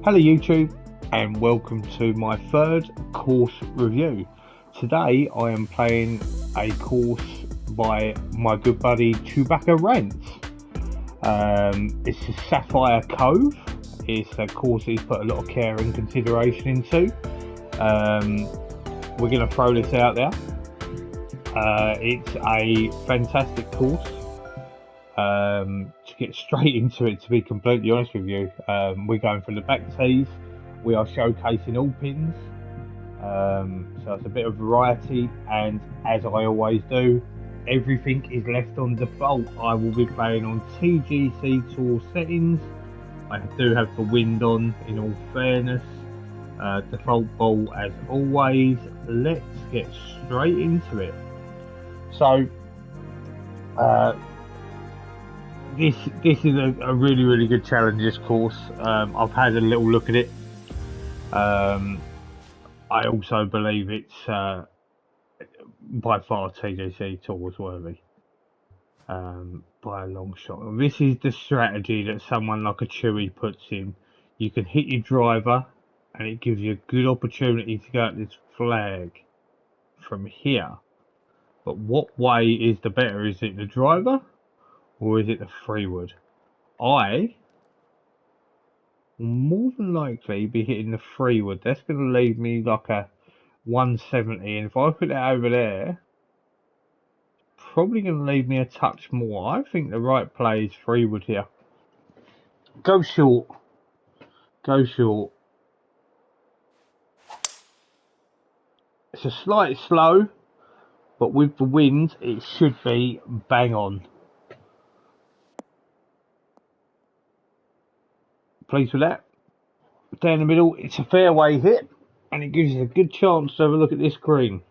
Hello YouTube and welcome to my third course review. Today I am playing a course by my good buddy Chewbacca Rents. It's a Sapphire Cove. It's a course he's put a lot of care and consideration into. We're going to throw this out there. It's a fantastic course. To get straight into it, to be completely honest with you, we're going from the back tees. We are showcasing all pins, so it's a bit of variety, and as I always do, everything is left on default. I will be playing on TGC Tour settings. I do have the wind on, in all fairness. Default ball as always. Let's get straight into it. So this is a really good challenge, this course. I've had a little look at it. I also believe it's by far TGC Tours worthy, by a long shot. This is the strategy that someone like a Chewy puts in. You can hit your driver and it gives you a good opportunity to go at this flag from here. But what way is the better? Is it the driver or is it the freewood? I will more than likely be hitting the freewood. That's going to leave me like a 170, and if I put that over there, probably going to leave me a touch more. I think the right play is freewood here. Go short. Go short. It's a slight slow, but with the wind, it should be bang on. Pleased with that. Down the middle, it's a fairway hit, and it gives us a good chance to have a look at this green.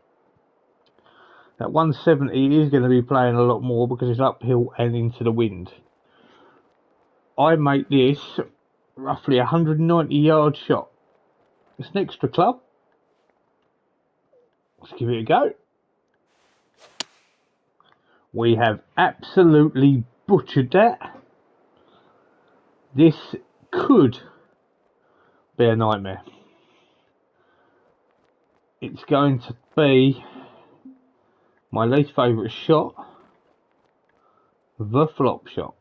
That 170 is going to be playing a lot more because it's uphill and into the wind. I make this roughly a 190-yard shot. It's an extra club. Let's give it a go. We have absolutely butchered that. This could be a nightmare. It's going to be my least favourite shot, the flop shot.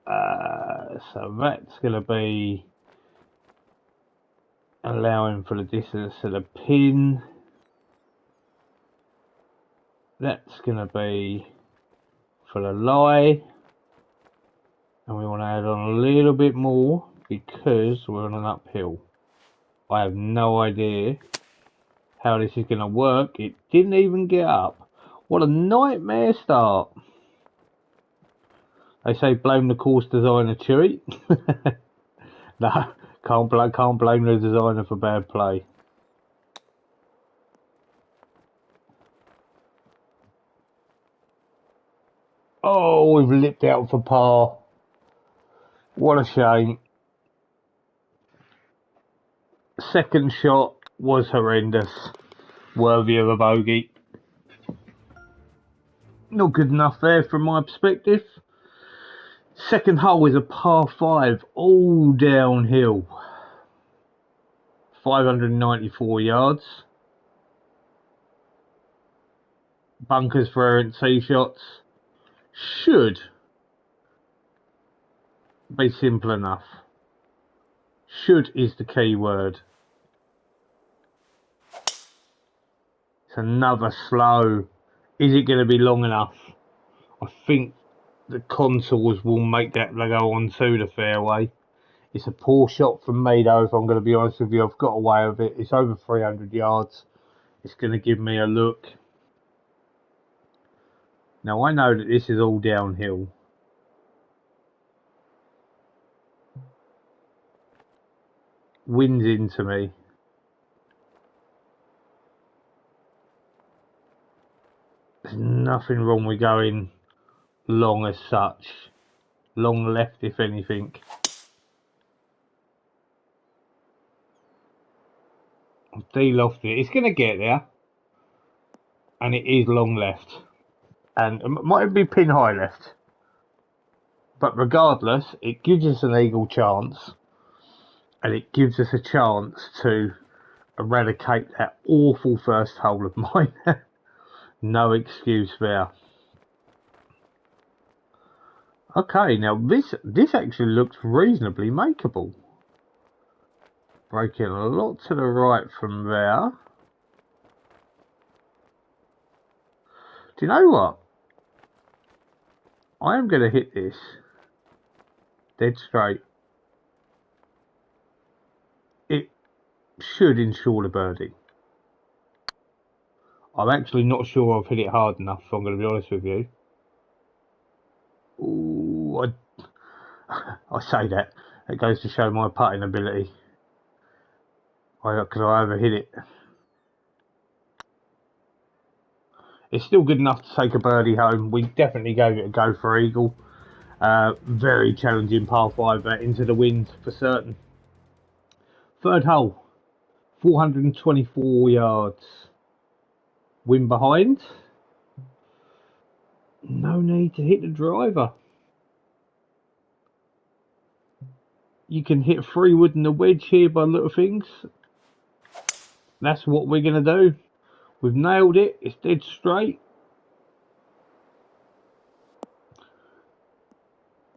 So that's going to be allowing for the distance to the pin. That's going to be for the lie. And we want to add on a little bit more because we're on an uphill. I have no idea how this is going to work. It didn't even get up. What a nightmare start. They say blame the course designer, Chewy. No, can't blame the designer for bad play. Oh, we've lipped out for par. What a shame. Second shot was horrendous. Worthy of a bogey. Not good enough there from my perspective. Second hole is a par 5, all downhill. 594 yards. Bunkers for errant tee shots. Should be simple enough. Should is the key word. It's another slow. Is it going to be long enough? I think the contours will make that go onto the fairway. It's a poor shot from me though, if I'm going to be honest with you. I've got away with it. It's over 300 yards. It's going to give me a look. Now I know that this is all downhill. Wind's into me. There's nothing wrong with going long as such. Long left if anything. I've de-lofted it. It's going to get there. And it is long left. And it might be pin high left. But regardless, it gives us an eagle chance. and it gives us a chance to eradicate that awful first hole of mine. No excuse there. Okay, now this actually looks reasonably makeable. Breaking a lot to the right from there. Do you know what? I am going to hit this dead straight. It should ensure the birdie. I'm actually not sure I've hit it hard enough, if I'm going to be honest with you. Ooh, I say that. It goes to show my putting ability. Because I overhit it. It's still good enough to take a birdie home. We definitely gave it a go for eagle. Very challenging par 5 into the wind for certain. Third hole, 424 yards. Wind behind. No need to hit the driver. You can hit 3-wood and the wedge here by little things. That's what we're going to do. We've nailed it. It's dead straight.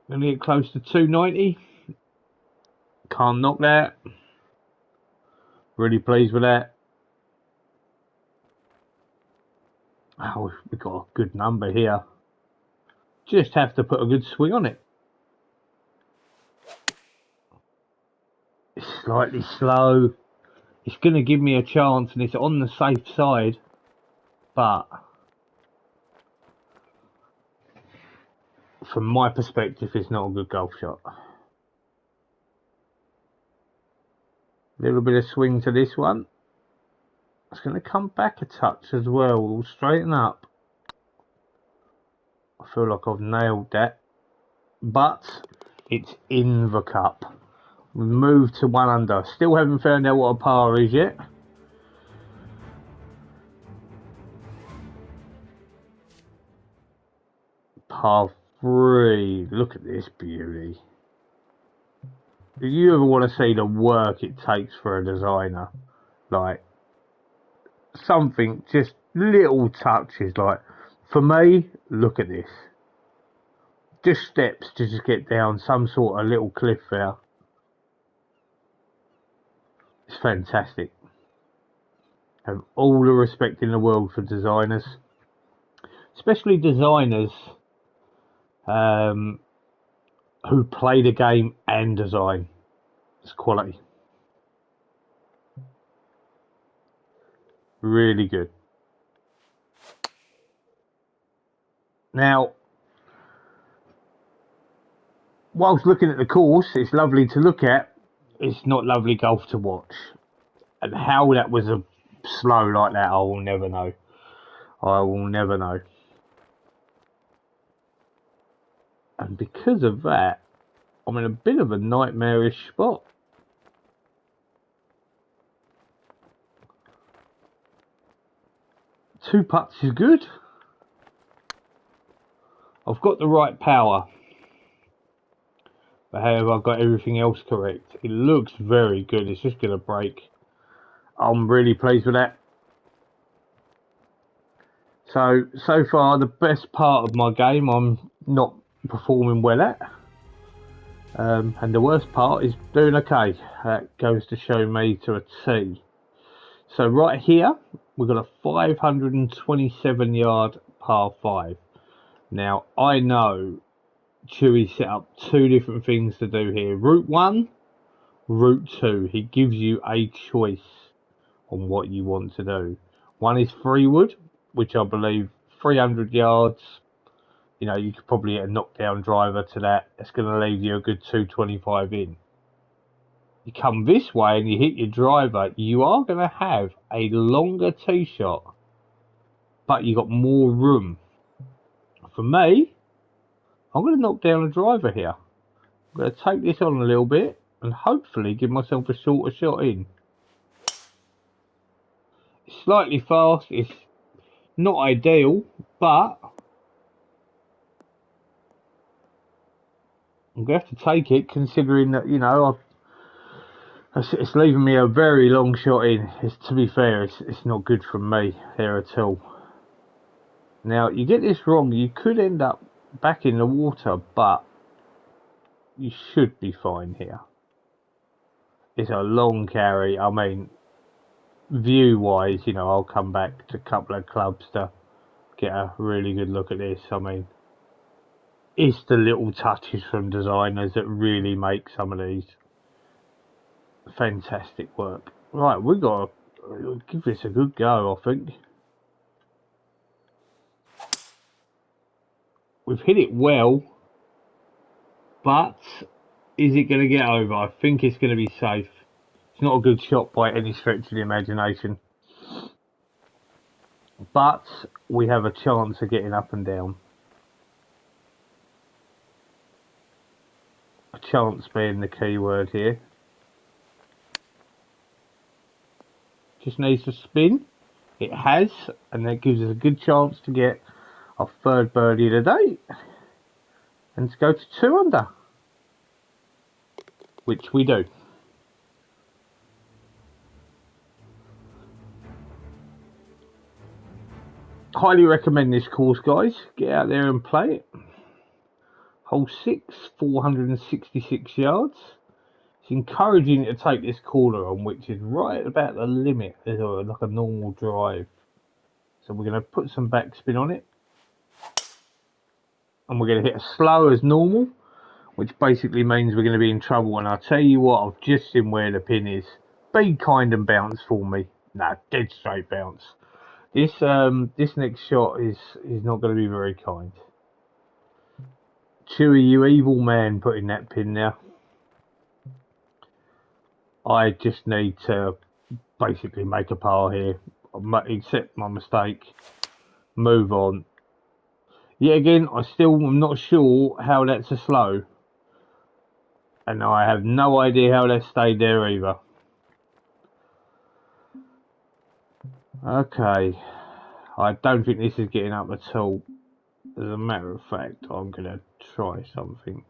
Going to get close to 290. Can't knock that. Really pleased with that. Oh, we've got a good number here. Just have to put a good swing on it. It's slightly slow. It's going to give me a chance and it's on the safe side. But from my perspective, it's not a good golf shot. A little bit of swing to this one. It's going to come back a touch as well. We'll straighten up. I feel like I've nailed that. But it's in the cup. We moved to 1 under. Still haven't found out what a par is yet. Par 3. Look at this beauty. If you ever want to see the work it takes for a designer, like something, just little touches, like for me, look at this. Just steps to just get down some sort of little cliff there. It's fantastic. Have all the respect in the world for designers, especially designers who play the game and design. It's quality. Really good. Now, whilst looking at the course, it's lovely to look at. It's not lovely golf to watch. And how that was a slow like that, I will never know. I will never know. And because of that, I'm in a bit of a nightmarish spot. Two putts is good. I've got the right power. But have I got everything else correct? It looks very good. It's just going to break. I'm really pleased with that. So far, the best part of my game I'm not performing well at. And the worst part is doing okay. That goes to show me to a T. So right here, we've got a 527 yard par 5. Now, I know Chewy set up 2 different things to do here. Route 1, Route 2. He gives you a choice on what you want to do. One is 3-wood, which I believe 300 yards. You know, you could probably get a knockdown driver to that. It's going to leave you a good 225 in. You come this way and you hit your driver, you are going to have a longer tee shot, but you got more room. For me, I'm going to knock down a driver here. I'm going to take this on a little bit and hopefully give myself a shorter shot in. It's slightly fast, it's not ideal, but I'm going to have to take it considering that, you know, It's leaving me a very long shot in. To be fair, it's not good from me there at all. Now, you get this wrong, you could end up back in the water, but you should be fine here. It's a long carry. I mean, view-wise, you know, I'll come back to a couple of clubs to get a really good look at this. I mean, it's the little touches from designers that really make some of these fantastic work. Right, we've got to give this a good go, I think. We've hit it well, but is it going to get over? I think it's going to be safe. It's not a good shot by any stretch of the imagination. But we have a chance of getting up and down. A chance being the key word here. Just needs to spin. It has, and that gives us a good chance to get our third birdie of the day and to go to 2 under, which we do. Highly recommend this course, guys. Get out there and play it. Hole 6, 466 yards. It's encouraging to take this corner on, which is right about the limit as like a normal drive. So we're going to put some backspin on it. And we're going to hit as slow as normal, which basically means we're going to be in trouble. And I'll tell you what, I've just seen where the pin is. Be kind and bounce for me. No, dead straight bounce. This next shot is not going to be very kind. Chewy, you evil man, putting that pin there. I just need to basically make a par here, accept my mistake, move on. Yet again, I still am not sure how that's a slow, and I have no idea how that stayed there either. Okay, I don't think this is getting up at all. As a matter of fact, I'm going to try something.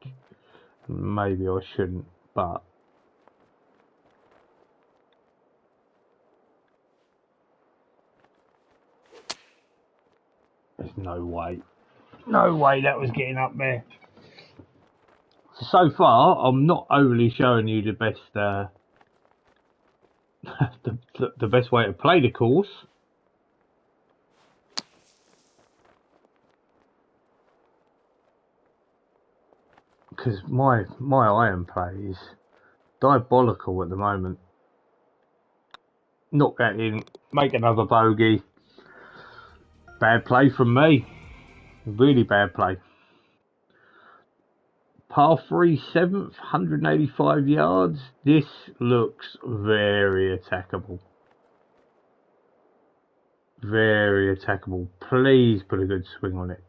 Maybe I shouldn't, but there's no way. No way that was getting up there. So far, I'm not overly showing you the best the best way to play the course. Because my iron play is diabolical at the moment. Knock that in, make another bogey. Bad play from me. Really bad play. Par 3, 7th, 185 yards. This looks very attackable. Very attackable. Please put a good swing on it.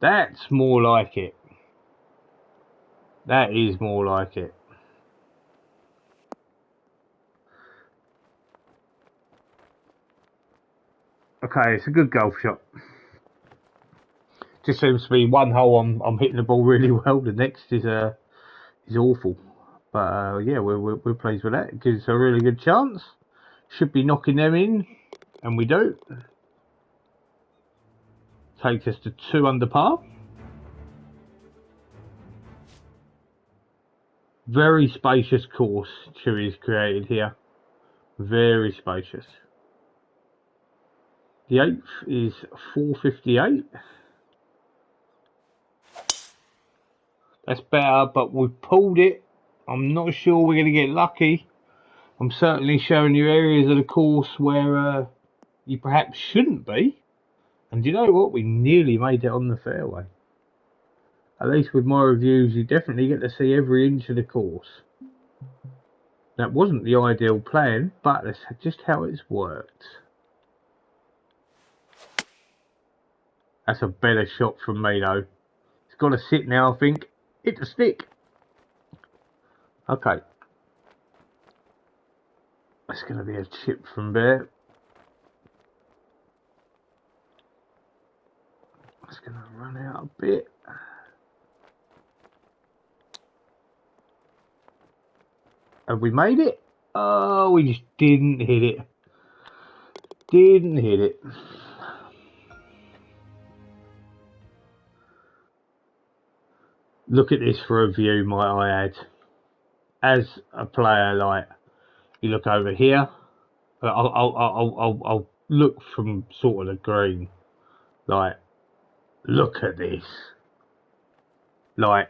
That's more like it. That is more like it. Okay, it's a good golf shot. Just seems to be one hole I'm hitting the ball really well. The next is awful. But yeah, we're pleased with that. It gives us a really good chance. Should be knocking them in, and we do. Takes us to 2 under par. Very spacious course Chewy's created here. Very spacious. The 8th is 458. That's better, but we've pulled it. I'm not sure we're going to get lucky. I'm certainly showing you areas of the course where you perhaps shouldn't be. And do you know what? We nearly made it on the fairway. At least with my reviews, you definitely get to see every inch of the course. That wasn't the ideal plan, but that's just how it's worked. That's a better shot from me, though. It's got to sit now, I think. Hit the stick. Okay. That's going to be a chip from there. It's going to run out a bit. Have we made it? Oh, we just didn't hit it. Didn't hit it. Look at this for a view, might I add. As a player, like, you look over here. I'll look from sort of the green. Like, look at this. Like,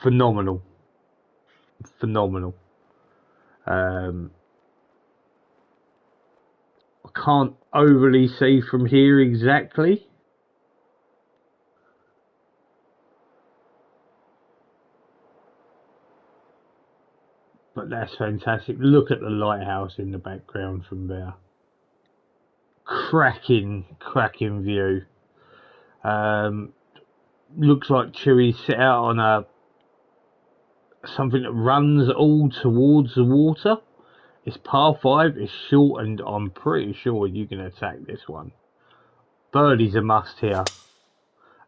phenomenal. Phenomenal. I can't overly see from here exactly. But that's fantastic. Look at the lighthouse in the background from there. Cracking view. Looks like Chewy's set out on something that runs all towards the water. It's par 5, it's short, and I'm pretty sure you can attack this one. Birdie's a must here.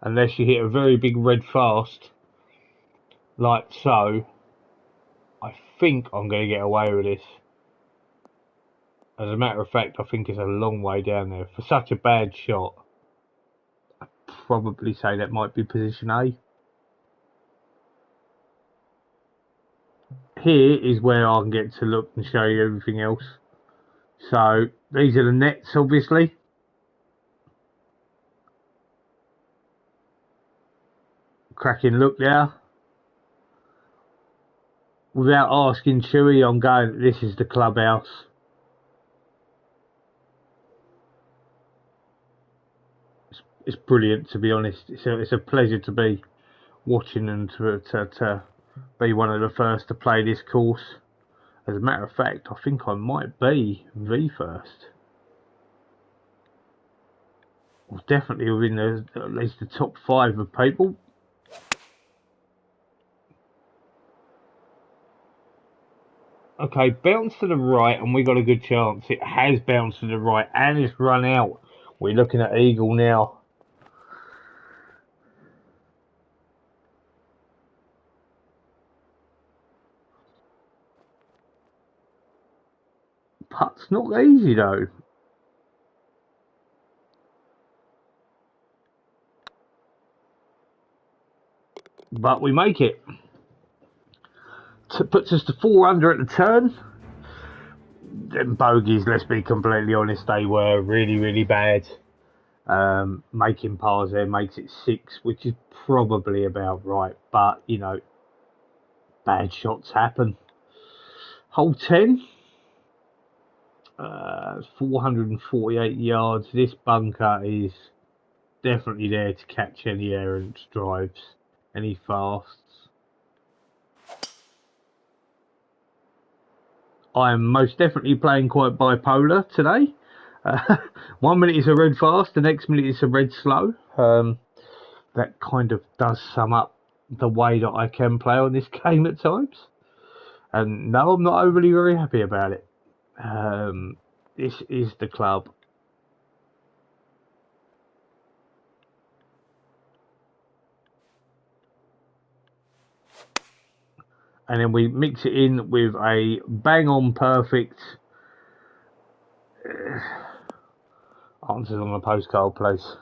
Unless you hit a very big red fast, like so. I think I'm going to get away with this. As a matter of fact, I think it's a long way down there. For such a bad shot, I'd probably say that might be position A. Here is where I can get to look and show you everything else. So, these are the nets, obviously. Cracking look there. Without asking Chewy, I'm going, this is the clubhouse. It's brilliant, to be honest. It's a pleasure to be watching and to be one of the first to play this course. As a matter of fact, I think I might be the first. Well, definitely within at least the top 5 of people. Okay, bounce to the right, and we got a good chance. It has bounced to the right, and it's run out. We're looking at eagle now. Putt's not easy though. But we make it. Puts us to 4 under at the turn. Them bogeys, let's be completely honest, they were really bad. Making pars there makes it 6, which is probably about right. But, you know, bad shots happen. Hole 10. 448 yards. This bunker is definitely there to catch any errant drives, any fasts. I am most definitely playing quite bipolar today. 1 minute is a red fast, the next minute is a red slow. That kind of does sum up the way that I can play on this game at times. And no, I'm not overly very happy about it. This is the club. And then we mix it in with a bang on perfect answers on the postcard, please.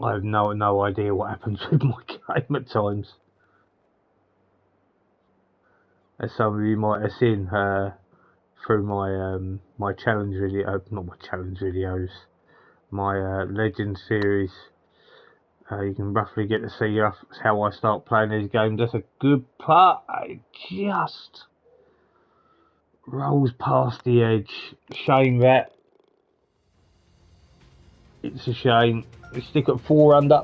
I have no idea what happens with my game at times. As some of you might have seen through my my challenge video, not my challenge videos, my Legend series. You can roughly get to see how I start playing these games. That's a good putt. It just rolls past the edge. Shame that. It's a shame. We stick at 4 under.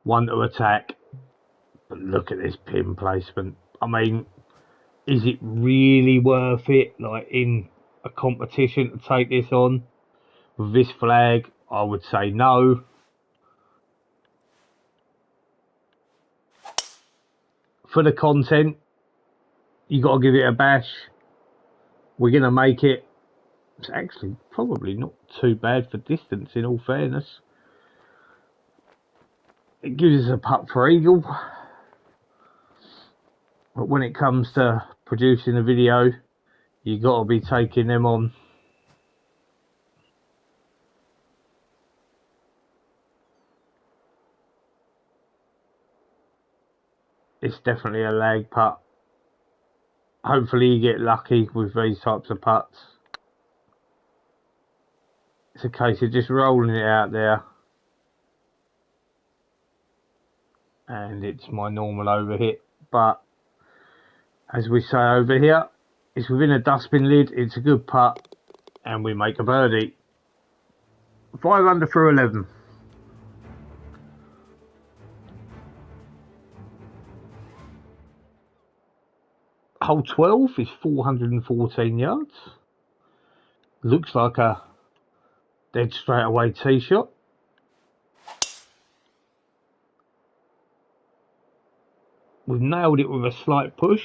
1 to attack. But look at this pin placement. I mean, is it really worth it? Like in a competition to take this on with this flag? I would say no. For the content, you got to give it a bash. We're gonna make it. It's actually probably not too bad for distance, in all fairness. It gives us a putt for eagle. But when it comes to producing a video, you got to be taking them on. It's definitely a lag putt. Hopefully you get lucky with these types of putts. It's a case of just rolling it out there. And it's my normal overhit. But as we say over here, it's within a dustbin lid. It's a good putt. And we make a birdie. 5 under through 11. Hole 12 is 414 yards. Looks like a dead straight away tee shot. We've nailed it with a slight push.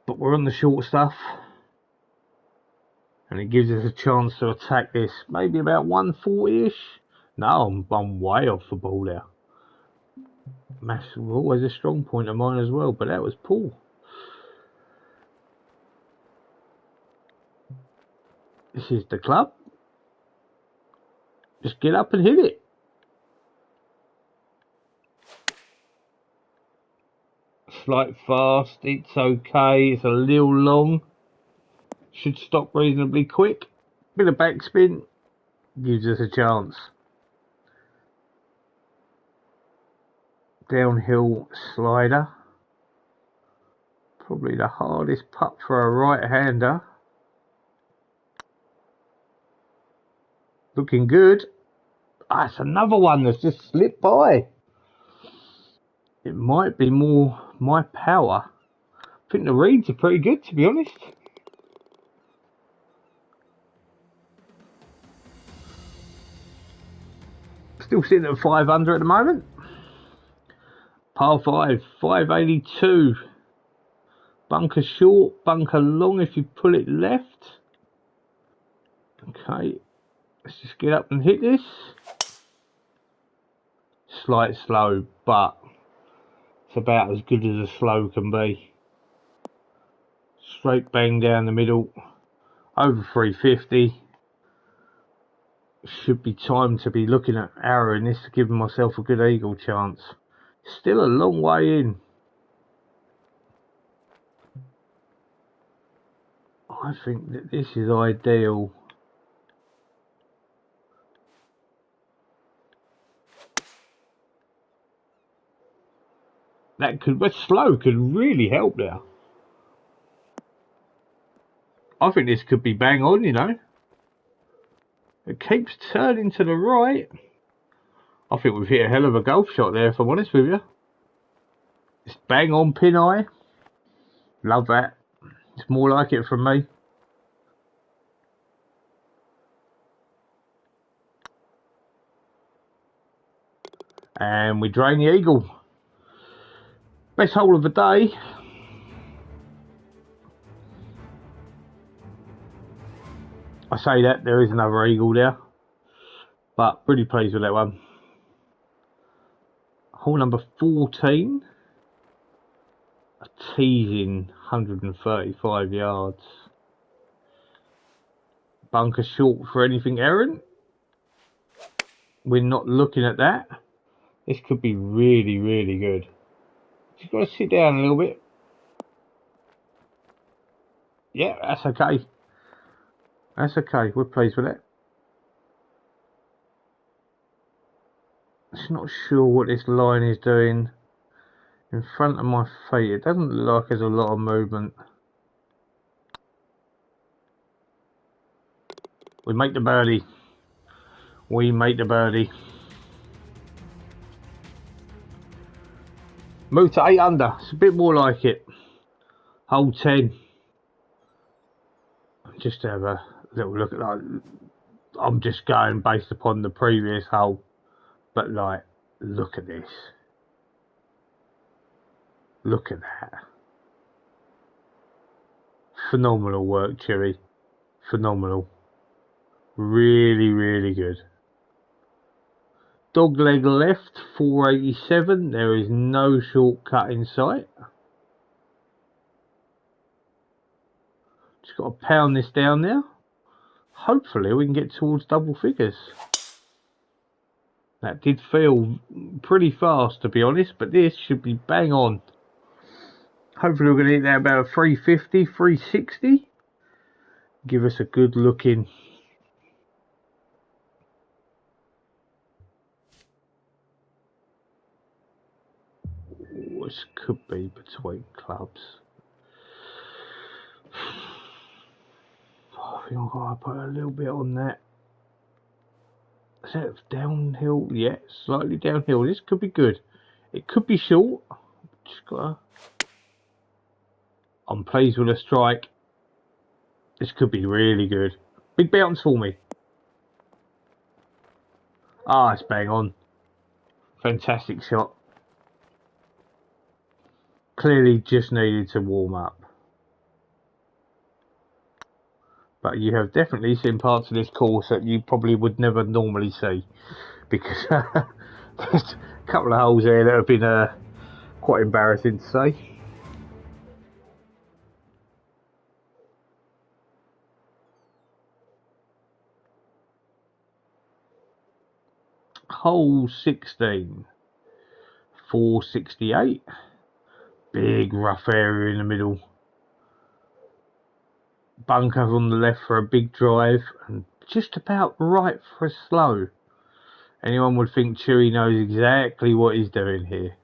But we're on the short stuff. And it gives us a chance to attack this. Maybe about 140-ish. No, I'm way off the ball there. Maths was always a strong point of mine as well, but that was poor. This is the club. Just get up and hit it. Slight fast, it's okay. It's a little long. Should stop reasonably quick. Bit of backspin. Gives us a chance. Downhill slider. Probably the hardest putt for a right-hander. Looking good. Ah, it's another one that's just slipped by. It might be more my power. I think the reads are pretty good, to be honest. Still sitting at 5 under at the moment. Par 5, 582. Bunker short, bunker long if you pull it left. Okay, let's just get up and hit this. Slight slow, but it's about as good as a slow can be. Straight bang down the middle, over 350. Should be time to be looking at arrowing this to give myself a good eagle chance. Still a long way in. I think that this is ideal. That slow could really help there. I think this could be bang on, you know. It keeps turning to the right. I think we've hit a hell of a golf shot there, if I'm honest with you. It's bang on pin eye. Love that. It's more like it from me. And we drain the eagle. Best hole of the day. I say that, there is another eagle there. But pretty pleased with that one. Hole number 14. A teasing 135 yards. Bunker short for anything errant. We're not looking at that. This could be really, really good. Just got to sit down a little bit. Yeah, that's okay. That's okay. We're pleased with it. Just not sure what this line is doing in front of my feet. It doesn't look like there's a lot of movement. We make the birdie. We make the birdie. Move to 8 under. It's a bit more like it. Hole 10. Just to have a little look at that. I'm just going based upon the previous hole. But like, look at this. Look at that. Phenomenal work, Chewy. Phenomenal. Really, really good. Dog leg left, 487. There is no shortcut in sight. Just got to pound this down now. Hopefully we can get towards double figures. That did feel pretty fast, to be honest, but this should be bang on. Hopefully we're going to hit that about 350, 360. Give us a good look in. This could be between clubs. I think I've got to put a little bit on that. Is that downhill? Yeah, slightly downhill. This could be good. It could be short. Just gotta... I'm pleased with a strike. This could be really good. Big bounce for me. Ah, it's bang on. Fantastic shot. Clearly just needed to warm up. But you have definitely seen parts of this course that you probably would never normally see. Because there's a couple of holes there that have been quite embarrassing to say. Hole 16. 468. Big rough area in the middle. Bunkers on the left for a big drive and just about right for a slow. Anyone would think Chewy knows exactly what he's doing here.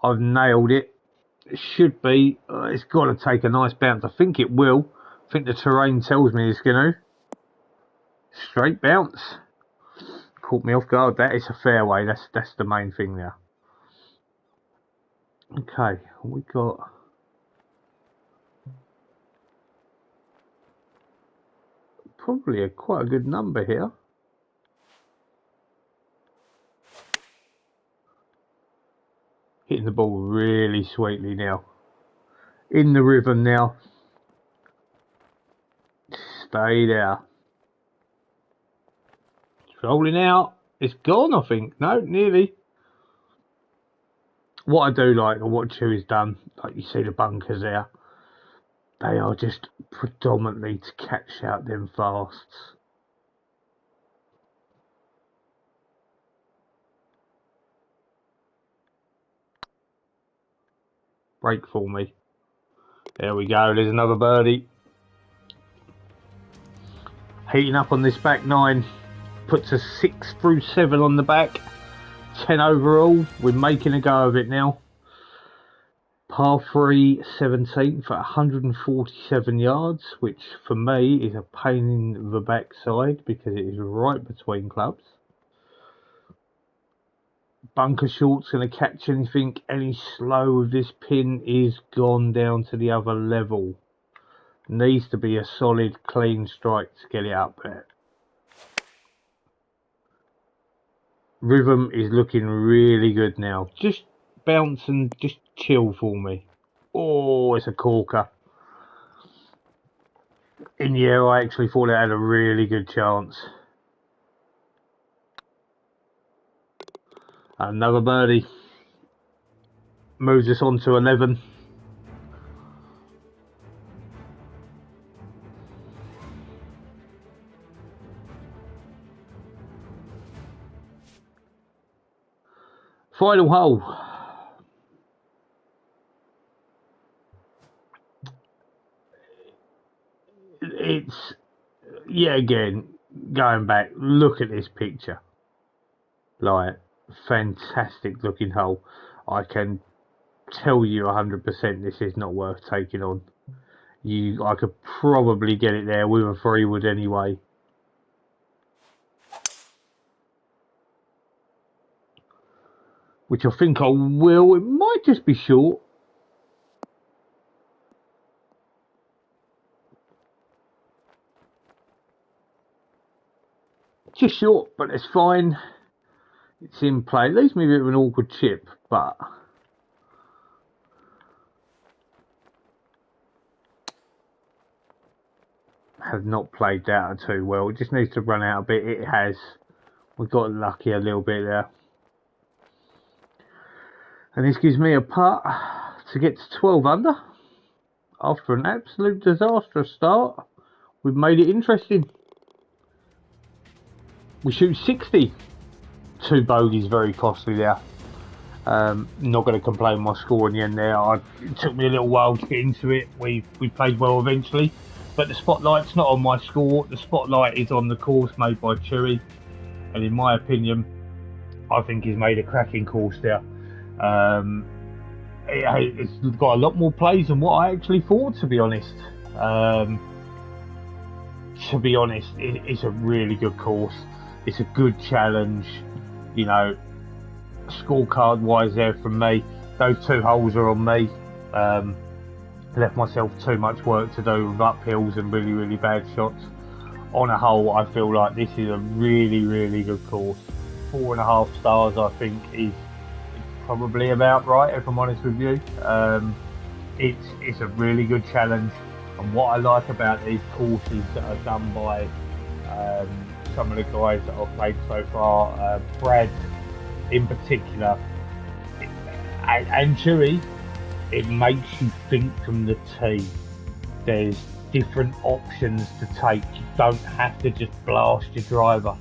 I've nailed it. It should be. It's got to take a nice bounce. I think it will. I think the terrain tells me it's going to. Straight bounce. Caught me off guard. That is a fairway. That's the main thing there. Okay, we got... probably quite a good number here. Hitting the ball really sweetly now. In the rhythm now. Stay there. It's rolling out. It's gone, I think. No, nearly. What I do like, or what Chewy's done, like you see the bunkers there, they are just predominantly to catch out them fasts. Break for me. There we go, there's another birdie. Heating up on this back nine. Puts a 6 through 7 on the back. 10 overall. We're making a go of it now. Par 3 17th at 147 yards, which for me is a pain in the backside because it is right between clubs. Bunker short's going to catch anything. Any slow with this pin is gone down to the other level. Needs to be a solid, clean strike to get it up there. Rhythm is looking really good now. Just bounce and just chill for me. Oh, it's a corker. In the air, I actually thought it had a really good chance. Another birdie. Moves us on to 11. Final hole. It's, yeah, again, going back, look at this picture. Like, fantastic looking hole. I can tell you 100% this is not worth taking on. I could probably get it there with a 3-wood anyway. Which I think I will. It might just be short. Just short, but it's fine. It's in play. It leaves me a bit of an awkward chip, but has not played that too well. It just needs to run out a bit. It has. We got lucky a little bit there. And this gives me a putt to get to 12 under. After an absolute disastrous start, we've made it interesting. We shoot 60. 2 bogeys, very costly there. Not going to complain my score in the end there. It took me a little while to get into it. We played well eventually, but the spotlight's not on my score. The spotlight is on the course made by Chewy, and in my opinion, I think he's made a cracking course there. It's got a lot more plays than what I actually thought, to be honest. It's a really good course. It's a good challenge, you know. Scorecard wise there from me, those 2 holes are on me. Left myself too much work to do with uphills and really bad shots. On a whole, I feel like this is a really good course. 4.5 stars I think is probably about right, if I'm honest with you. It's a really good challenge, and what I like about these courses that are done by some of the guys that I've played so far, Brad in particular, and Chewy, it makes you think from the tee. There's different options to take. You don't have to just blast your driver.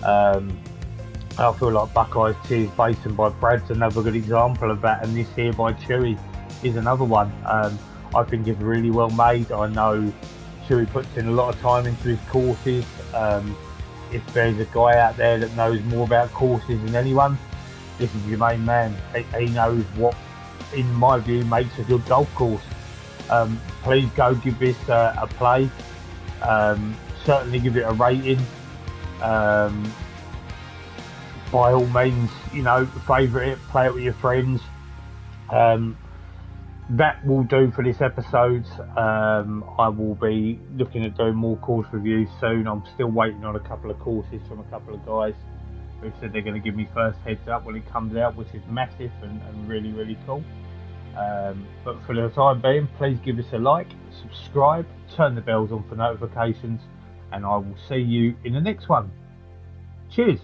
I feel like Buckeye's Tears Basin by Brad's another good example of that, and this here by Chewy is another one. I think it's really well made. I know Chewy puts in a lot of time into his courses. If there's a guy out there that knows more about courses than anyone, this is your main man. He knows what, in my view, makes a good golf course. Please go give this a play. Certainly give it a rating. By all means, you know, favourite it, play it with your friends. That will do for this episode. I will be looking at doing more course reviews soon. I'm still waiting on a couple of courses from a couple of guys who said they're going to give me first heads up when it comes out, which is massive and really cool. But for the time being, please give us a like, subscribe, turn the bells on for notifications, and I will see you in the next one. Cheers.